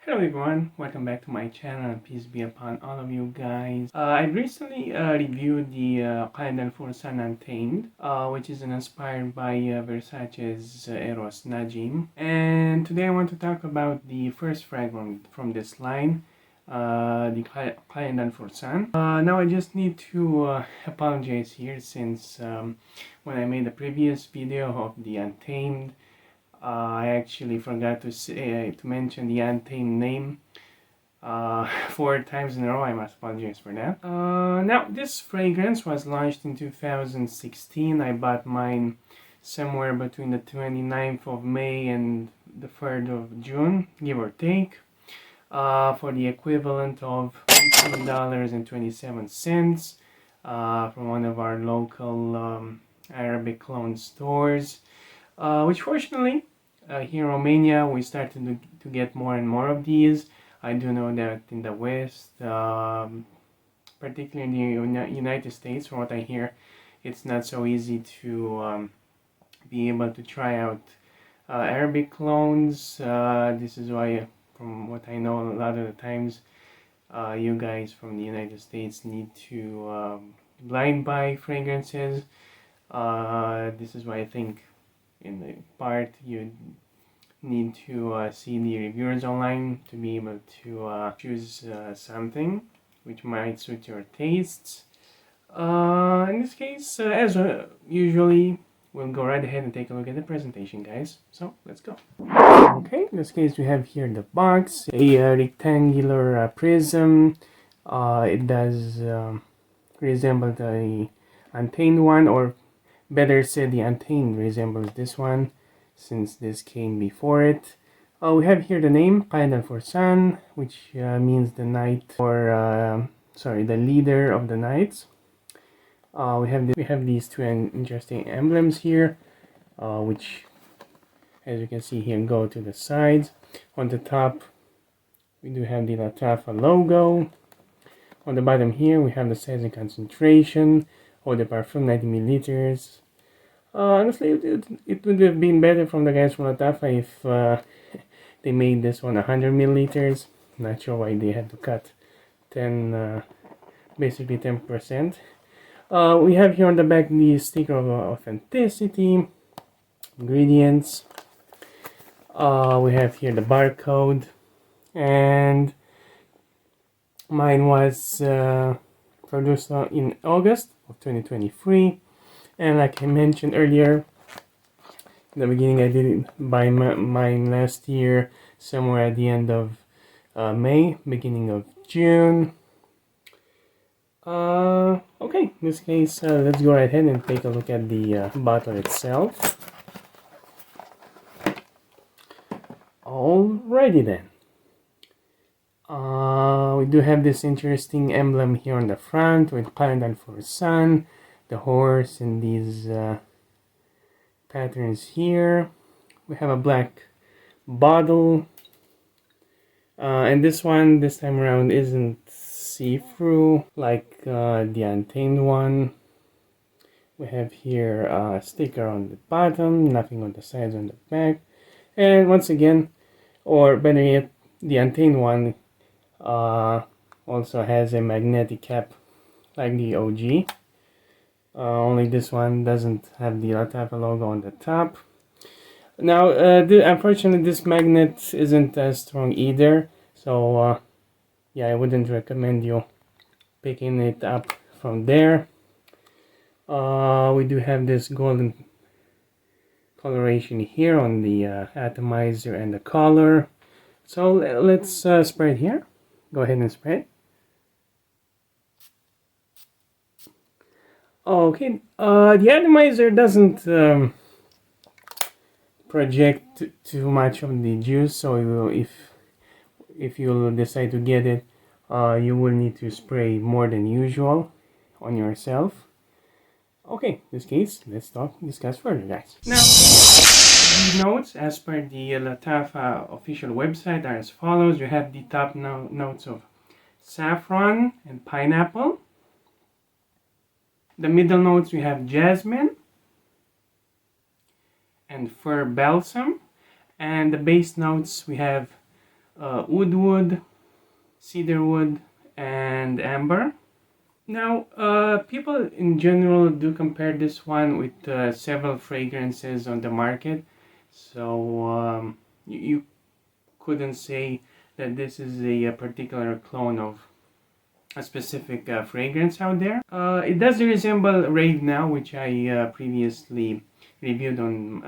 Hello everyone, welcome back to my channel and peace be upon all of you guys. I recently reviewed the Qaed Al-Fursan Untamed, which is inspired by Versace's Eros Najim. And today I want to talk about the first fragrance from this line, the Qaed Al-Fursan. Now I just need to apologize here since when I made the previous video of the Untamed, I actually forgot to mention the Untamed name 4 times in a row. I must apologize for that. Now, this fragrance was launched in 2016. I bought mine somewhere between the 29th of May and the 3rd of June, give or take, for the equivalent of $18.27 from one of our local Arabic clone stores. Which fortunately, here in Romania, we started to get more and more of these. I do know that in the West, particularly in the United States, from what I hear, it's not so easy to be able to try out Arabic clones. This is why, from what I know, a lot of the times, you guys from the United States need to blind buy fragrances. This is why I think in the part you need to see the reviewers online to be able to choose something which might suit your tastes. In this case, as usually, we'll go right ahead and take a look at the presentation, guys. So let's go. Okay, in this case we have here the box, a rectangular prism. It does resemble the Untamed one, or better said, the Untamed resembles this one, since this came before it. We have here the name, Qaed Al-Fursan, which means the knight, or the leader of the knights. We have these two interesting emblems here, which, as you can see here, go to the sides. On the top, we do have the Lattafa logo. On the bottom here, we have the size and concentration. Eau de Parfum 90 milliliters. Honestly, it would have been better from the guys from Lattafa if they made this one 100 milliliters. Not sure why they had to cut basically 10%. We have here on the back the sticker of authenticity, ingredients. We have here the barcode, and mine was produced in August of 2023, and like I mentioned earlier in the beginning, I did buy mine last year somewhere at the end of May, beginning of June. Okay, in this case, let's go right ahead and take a look at the bottle itself. Alrighty then. We do have this interesting emblem here on the front with Qaed Al-Fursan, the horse, and these patterns here. We have a black bottle, and this one this time around isn't see-through like the Untamed one. We have here a sticker on the bottom, nothing on the sides, on the back, and once again, or better yet, the Untamed one also has a magnetic cap like the OG. Only this one doesn't have the Lattafa logo on the top. Now, unfortunately, this magnet isn't as strong either, so yeah, I wouldn't recommend you picking it up from there. We do have this golden coloration here on the atomizer and the color. So let's spray it here. Go ahead and spray it. Okay, the atomizer doesn't project too much of the juice, so if you decide to get it, you will need to spray more than usual on yourself. Okay, in this case, let's discuss further, guys. Now, the notes as per the Lattafa official website are as follows. You have the top notes of saffron and pineapple. The middle notes we have jasmine and fir balsam, and the base notes we have woodwood, cedarwood, and amber. Now, people in general do compare this one with several fragrances on the market, so you couldn't say that this is a particular clone of a specific fragrance out there. It does resemble Rave Now, which I previously reviewed on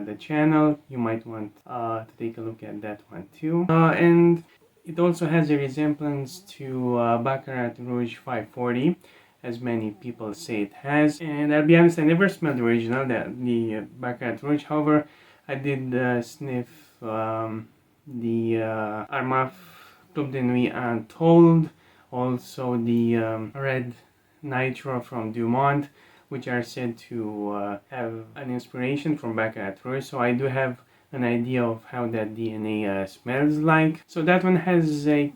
the channel. You might want to take a look at that one too. And it also has a resemblance to Baccarat Rouge 540, as many people say it has. And I'll be honest, I never smelled the original, the Baccarat Rouge. However, I did sniff the Armaf Club de Nuit Untold, also the Red Nitro from Dumont, which are said to have an inspiration from Baccarat Rouge. So I do have an idea of how that DNA smells like. So that one has a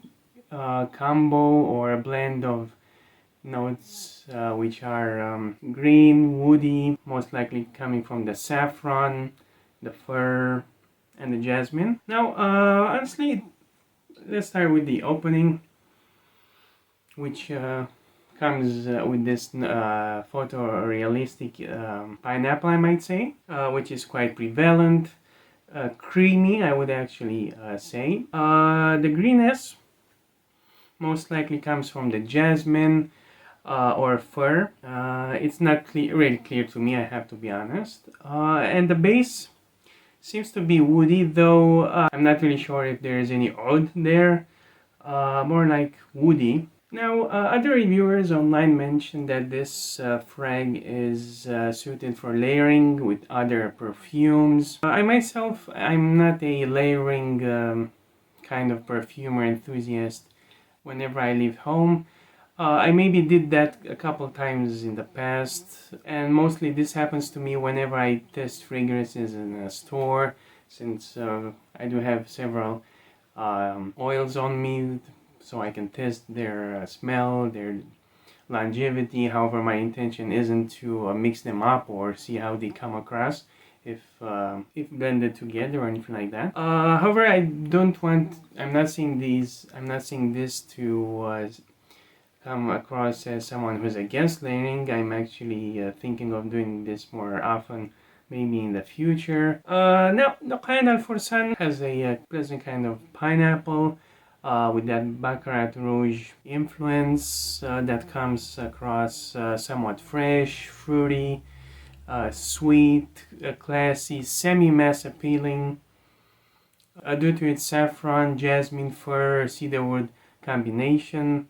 combo or a blend of notes which are green, woody, most likely coming from the saffron, the fir, and the jasmine. Now, honestly, let's start with the opening, which comes with this photorealistic pineapple, I might say, which is quite prevalent. Creamy, I would actually say. The greenness most likely comes from the jasmine or fir. It's not really clear to me, I have to be honest. And the base seems to be woody, though I'm not really sure if there is any oud there. More like woody. Now, other reviewers online mentioned that this frag is suited for layering with other perfumes. I myself, I'm not a layering kind of perfumer enthusiast whenever I leave home. I maybe did that a couple times in the past, and mostly this happens to me whenever I test fragrances in a store, since I do have several oils on me, so I can test their smell, their longevity. However, my intention isn't to mix them up or see how they come across if blended together or anything like that. However, I'm not saying this to come across as someone who's against layering. I'm actually thinking of doing this more often, maybe in the future. Now, the Qaed Al-Fursan has a pleasant kind of pineapple with that Baccarat Rouge influence that comes across somewhat fresh, fruity, sweet, classy, semi-mass appealing. Due to its saffron, jasmine, fir, cedarwood combination,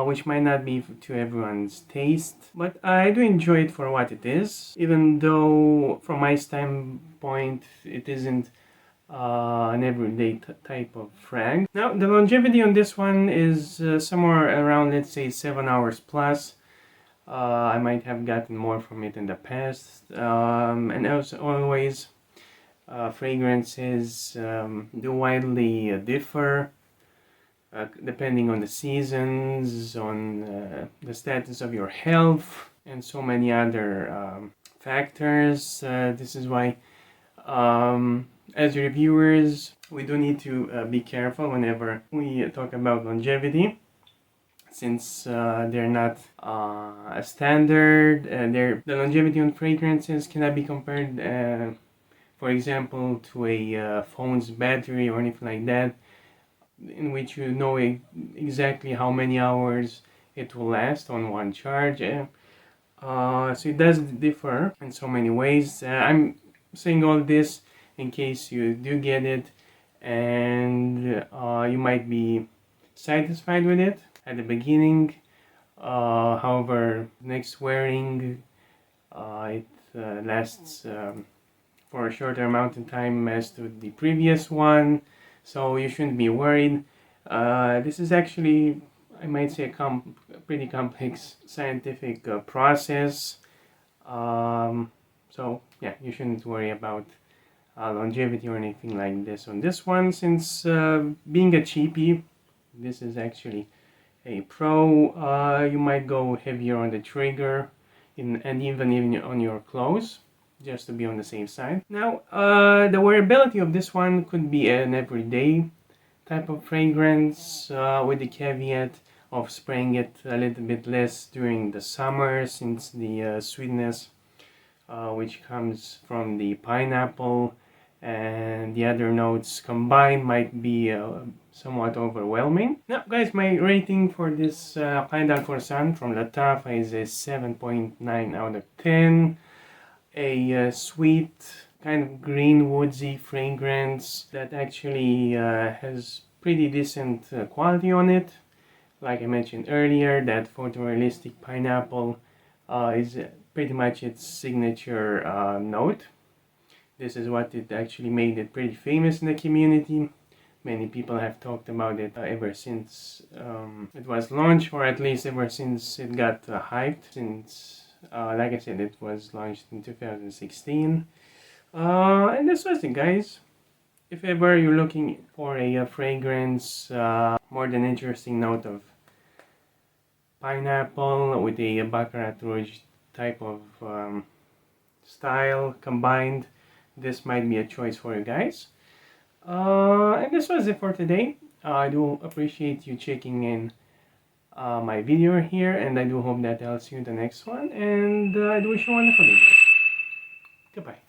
which might not be to everyone's taste, but I do enjoy it for what it is, even though from my standpoint it isn't an everyday type of frag. Now, the longevity on this one is somewhere around, let's say, 7 hours plus. I might have gotten more from it in the past, and as always, fragrances do widely differ depending on the seasons, on the status of your health, and so many other factors. This is why as reviewers, we do need to be careful whenever we talk about longevity, since they're not a standard. The longevity on fragrances cannot be compared, for example, to a phone's battery or anything like that, in which you know exactly how many hours it will last on one charge. So it does differ in so many ways. I'm saying all this in case you do get it and you might be satisfied with it at the beginning. However, next wearing it lasts for a shorter amount of time as to the previous one, so you shouldn't be worried. This is actually, I might say, a pretty complex scientific process. So yeah, you shouldn't worry about longevity or anything like this on this one, since being a cheapie, this is actually a pro. You might go heavier on the trigger and even on your clothes, just to be on the safe side. Now, the wearability of this one could be an everyday type of fragrance, with the caveat of spraying it a little bit less during the summer, since the sweetness which comes from the pineapple and the other notes combined might be somewhat overwhelming. Now guys, my rating for this Qaed Al-Fursan from Lattafa is a 7.9 out of 10. A sweet, kind of green woodsy fragrance that actually has pretty decent quality on it. Like I mentioned earlier, that photorealistic pineapple is pretty much its signature note. This is what it actually made it pretty famous in the community. Many people have talked about it ever since it was launched, or at least ever since it got hyped, since like I said, it was launched in 2016. And this was it, guys. If ever you're looking for a fragrance, more than interesting note of pineapple with a Baccarat Rouge type of style combined, this might be a choice for you guys. And this was it for today. I do appreciate you checking in my video here, and I do hope that I'll see you in the next one, and I do wish you a wonderful day, guys. Goodbye.